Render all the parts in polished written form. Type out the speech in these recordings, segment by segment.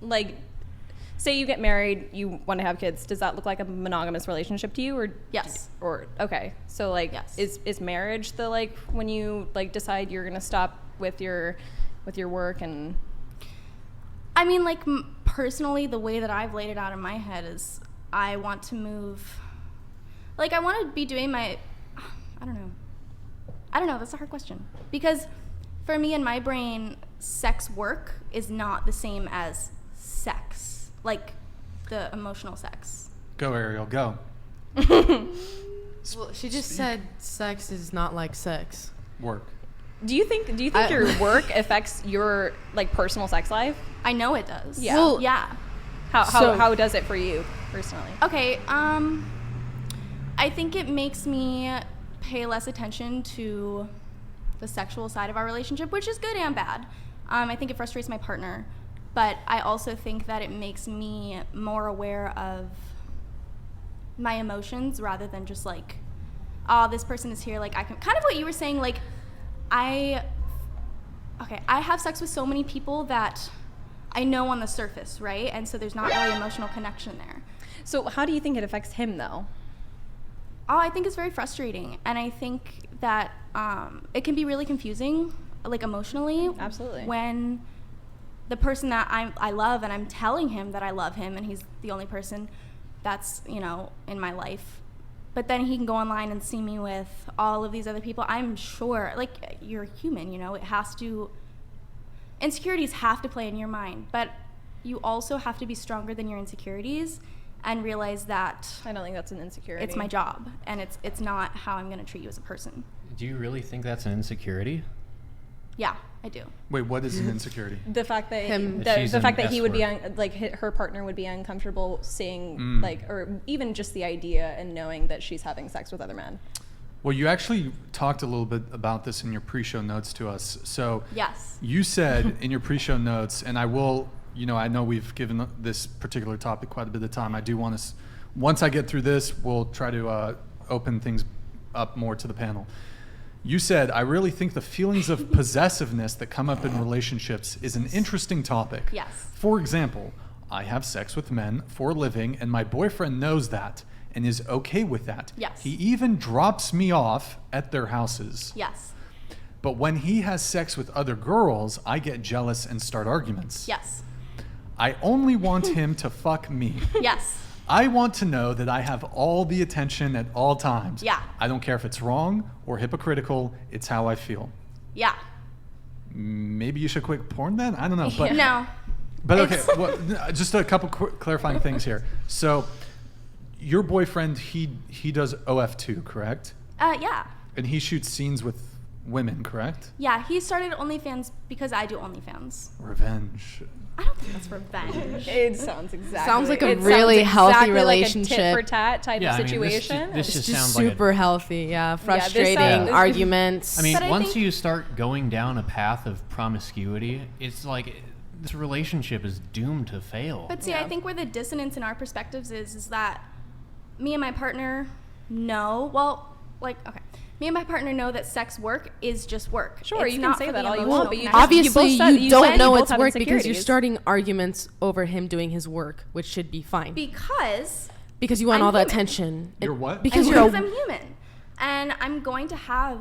like, say you get married, you want to have kids. Does that look like a monogamous relationship to you, or yes? Or okay, so like, yes. Is marriage the like when you like decide you're gonna stop with your work? And I mean, like, personally, the way that I've laid it out in my head is I want to move. Like, I want to be doing my. I don't know. That's a hard question because for me in my brain, sex work is not the same as sex, like the emotional sex. Go, Ariel, go. Well, she just said sex is not like sex. Work. Do you think your work affects your like personal sex life? I know it does. Yeah. Well, yeah. How does it for you personally? Okay. I think it makes me pay less attention to the sexual side of our relationship, which is good and bad. I think it frustrates my partner, but I also think that it makes me more aware of my emotions rather than just like, oh, this person is here. Like, I can kind of what you were saying. Like, I have sex with so many people that I know on the surface, right? And so there's not really emotional connection there. So how do you think it affects him though? Oh, I think it's very frustrating, and I think that it can be really confusing, like emotionally. Absolutely. When the person that I love, and I'm telling him that I love him, and he's the only person that's, you know, in my life. But then he can go online and see me with all of these other people. I'm sure, like, you're human, you know, insecurities have to play in your mind, but you also have to be stronger than your insecurities and realize that I don't think that's an insecurity. it's my job, and it's not how I'm going to treat you as a person. Do you really think that's an insecurity? Yeah, I do. Wait, what is an insecurity? The fact that the fact that he would be her partner would be uncomfortable seeing like, or even just the idea and knowing that she's having sex with other men. Well, you actually talked a little bit about this in your pre-show notes to us. So Yes. you said in your pre-show notes, and I will, you know, I know we've given this particular topic quite a bit of time. I do want to, once I get through this, we'll try to open things up more to the panel. You said, I really think the feelings of possessiveness that come up in relationships is an interesting topic. Yes. For example, I have sex with men for a living, and my boyfriend knows that and is okay with that. Yes. He even drops me off at their houses. Yes. But when he has sex with other girls, I get jealous and start arguments. Yes. I only want him to fuck me. Yes. I want to know that I have all the attention at all times. Yeah. I don't care if it's wrong or hypocritical. It's how I feel. Yeah. Maybe you should quit porn then? I don't know. But, No. But okay, well, just a couple clarifying things here. So your boyfriend, he does OF2, correct? Yeah. And he shoots scenes with women, correct? Yeah, he started OnlyFans because I do OnlyFans. Revenge. I don't think that's revenge. It sounds exactly. Sounds like a it really sounds healthy exactly relationship. Like a tit for tat type of situation. This It's just just sounds super like healthy. Yeah, frustrating sounds- arguments. I mean, But I once think- you start going down a path of promiscuity, it's like this relationship is doomed to fail. But see, Yeah. I think where the dissonance in our perspectives is that me and my partner know, well, like, okay, me and my partner know that sex work is just work. Sure, It's you can not say for that the all you emotional want, but you connection. obviously you both said- you you don't said know you it's both have work because you're insecurities. starting arguments over him doing his work, which should be fine. Because You want I'm all the human. attention. You're what? Because I'm you're human, and I'm going to have.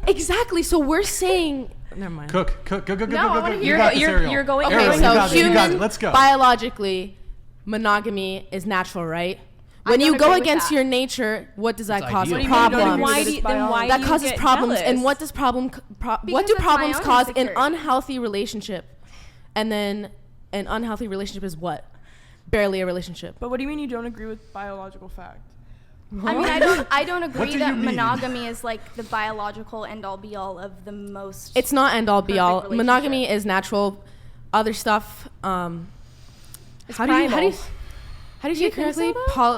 exactly. So we're saying, never mind. Go. No, I wanna You hear got it. this, You're Ariel. going- Okay, Ariel, Okay, you so got it, you got human it. Let's go. biologically, monogamy is natural, right? When I you don't go agree with against that. your nature, what does that It's cause? ideal. Problems. Then why do that you causes get problems. jealous? And what does what Because do that's my problems own cause? An insecurity. unhealthy relationship. And then an unhealthy relationship is what? Barely a relationship. But what do you mean you don't agree with biological fact? I mean, I don't agree do you that mean? monogamy is like the biological end all be all of the most. It's not end all be Perfect all. relationship. Monogamy is natural. Other stuff. It's How do you primal. say it correctly?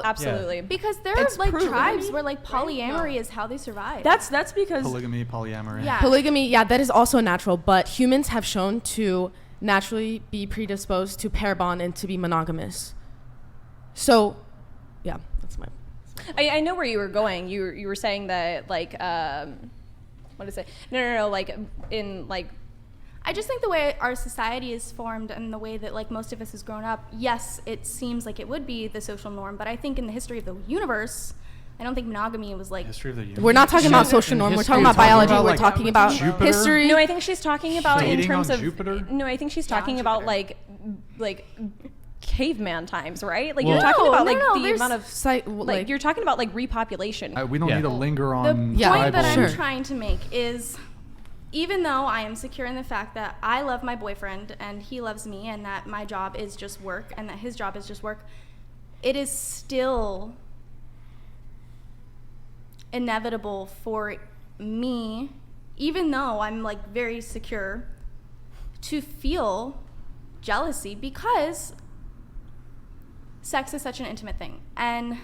Absolutely. because there are It's like proven. tribes where like polyamory is how they survive. That's because Polygamy, polyamory. Yeah. Polygamy, yeah, that is also natural, but humans have shown to naturally be predisposed to pair bond and to be monogamous. So, yeah, that's my. I know where you were going. You were saying that like what is it? No. Like in like I just think the way our society is formed and the way that like most of us has grown up, yes, it seems like it would be the social norm, but I think in the history of the universe, I don't think monogamy was like. History of the universe. We're not talking about social norm. We're talking about biology. We're talking about Jupiter? history. No, I think she's talking about in Dating terms on of. Jupiter? No, I think she's talking on about Jupiter. like caveman times, right? Like Well- you're talking about like No, the there's- amount of like you're talking about like repopulation. We don't Yeah. need to linger The on Yeah. point that tribal. I'm Sure. trying to make is, even though I am secure in the fact that I love my boyfriend and he loves me and that my job is just work and that his job is just work, it is still inevitable for me, even though I'm like very secure, to feel jealousy because sex is such an intimate thing. And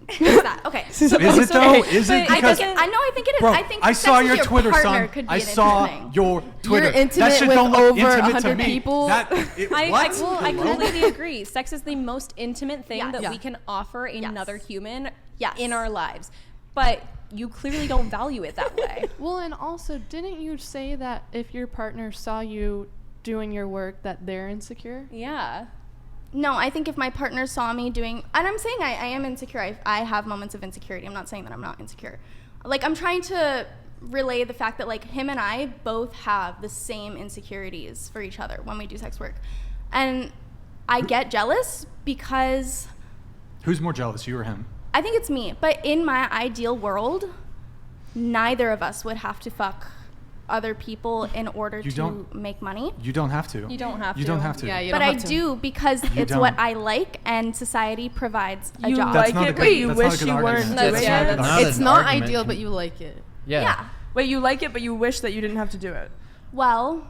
is that okay? Is it though? Is it But because? I think it is. Bro, I think I sex saw with your Twitter, partner son. could be I an saw intimate thing. your Twitter. intimate that shit with don't look over intimate to 100 me. people? What? I completely agree. Sex is the most intimate thing Yes. that Yeah. we can offer another human Yes. in our lives. But you clearly don't value it that way. Well, and also, didn't you say that if your partner saw you doing your work, that they're insecure? Yeah. No, I think if my partner saw me doing, and I'm saying I am insecure. I have moments of insecurity. I'm not saying that I'm not insecure. Like, I'm trying to relay the fact that, like, him and I both have the same insecurities for each other when we do sex work. And I get jealous because Who's more jealous, you or him? I think it's me. But in my ideal world, neither of us would have to fuck other people in order You to don't- make money. You don't have to. You don't have You to. don't have to. Yeah, you But don't I have to. do because it's don't. what I like and society provides a You job. That's like not a it, good- but you that's not a wish good you argument. weren't That's doing not it. a good Not It's an not argument. ideal, but you like it. Yeah. Wait, you like it, but you wish that you didn't have to do it. Well,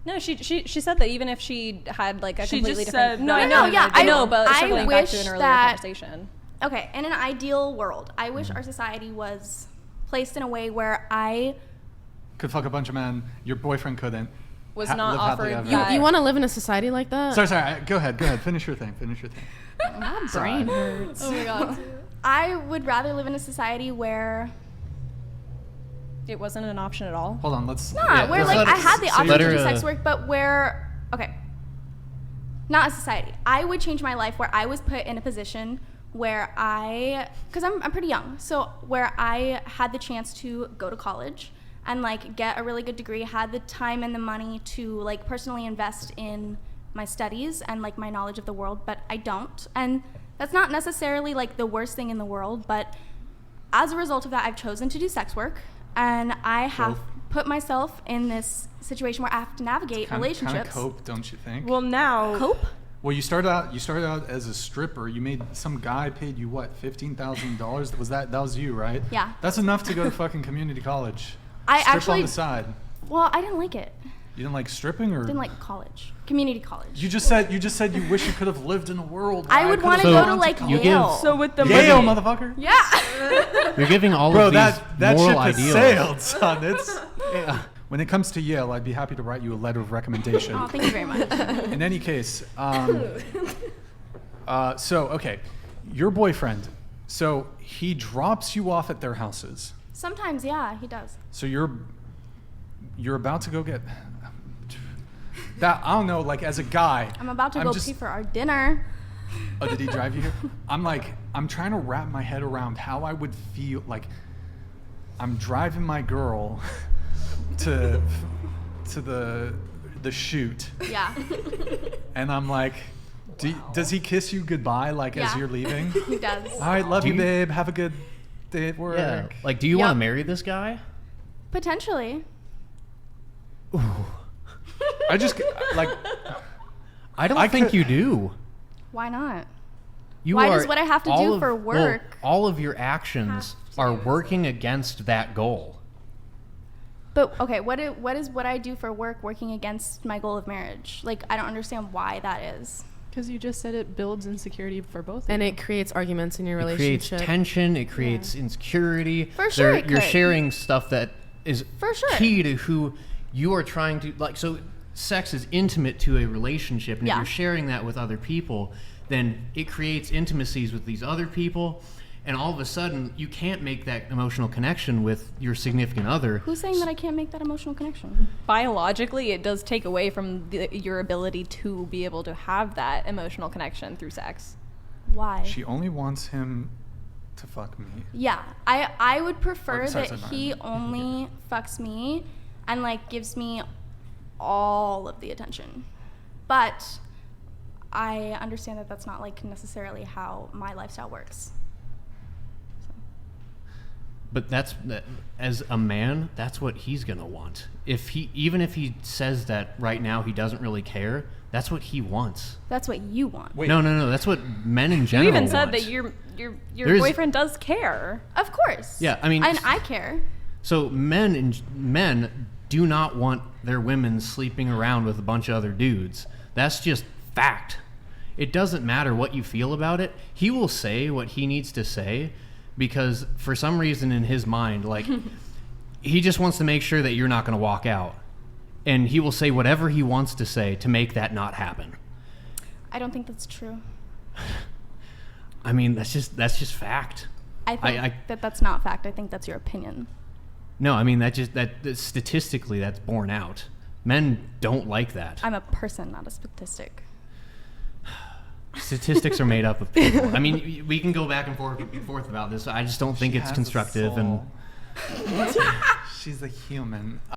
No, she said that even if she had like a She completely just different. said No, that- I know. No, yeah, I know, I- but I circling back wish to an earlier that- conversation. okay, in an ideal world, I wish our society was placed in a way where I Could fuck a bunch of men. Your boyfriend couldn't. Was Ha- not live happily offered ever that- after. You want to live in a society like that? Sorry. Go ahead. Finish your thing. My Sorry. brain hurts. Oh my god. I would rather live in a society where It wasn't an option at all. Hold on. Let's. where let's like let I her- had the so option let to her, do sex work, but where not a society. I would change my life where I was put in a position where because I'm pretty young, so where I had the chance to go to college and like get a really good degree, had the time and the money to like personally invest in my studies and like my knowledge of the world, but I don't. And that's not necessarily like the worst thing in the world, but as a result of that, I've chosen to do sex work, and I have put myself in this situation where I have to navigate relationships. Kind of cope, don't you think? Well, now Cope? Well, you started out as a stripper. You made some guy paid you what, $15,000? That was you, right? Yeah. That's enough to go to fucking community college. I Strip actually- on the side. Well, I didn't like it. You didn't like stripping, or Didn't like college, community college. you just said you wish you could have lived in a world. I where would could've want to So go gone to like you Yale. give- so with the Yale, money, motherfucker. Yeah. You're giving all Bro, of these that ship moral has ideals. sailed, son. It's yeah. When it comes to Yale, I'd be happy to write you a letter of recommendation. Oh, thank you very much. In any case, so okay, your boyfriend. So he drops you off at their houses. Sometimes, yeah, he does. So you're about to go get that. I don't know. Like as a guy, I'm about to I'm go just- pee for our dinner. Oh, did he drive you here? I'm trying to wrap my head around how I would feel. Like I'm driving my girl to the shoot, Yeah. and I'm like, does he kiss you goodbye like as Yeah. you're leaving? He does. All right, love Do you, you- babe. Have a good day at work. Yeah. Like, do you want Yep. to marry this guy? Potentially. I just like I don't I think could- you do. Why not? You Why are does what I have to all do of- for well, work all of your actions have to are do working against that goal. But okay, what is what I do for work working against my goal of marriage? Like, I don't understand why that is. Because you just said it builds insecurity for both of And you. it creates arguments in your It creates relationship. tension. It creates insecurity. For sure it You're could. sharing stuff that is For sure. key to who you are trying to like. So, sex is intimate to a relationship, and Yeah. if you're sharing that with other people, then it creates intimacies with these other people, and all of a sudden you can't make that emotional connection with your significant other. Who's saying that I can't make that emotional connection? Biologically, it does take away from your ability to be able to have that emotional connection through sex. Why? She only wants him to fuck me. Yeah, I would prefer Oh, sorry, that sorry, he only fucks me and like gives me all of the attention. But I understand that that's not like necessarily how my lifestyle works. But as a man, that's what he's gonna want. Even if he says that right now he doesn't really care, that's what he wants. That's what you want. Wait. No, that's what men in You general even said want. that your There's- boyfriend does care. Of course. Yeah, I mean, and I care. So men do not want their women sleeping around with a bunch of other dudes. That's just fact. It doesn't matter what you feel about it. He will say what he needs to say because for some reason in his mind, like, he just wants to make sure that you're not going to walk out. And he will say whatever he wants to say to make that not happen. I don't think that's true. I mean, that's just fact. I think that's not fact. I think that's your opinion. No, I mean, that statistically that's borne out. Men don't like that. I'm a person, not a statistic. Statistics are made up of people. I mean, we can go back and forth about this. I just don't think She it's has a constructive. And soul. She's a human.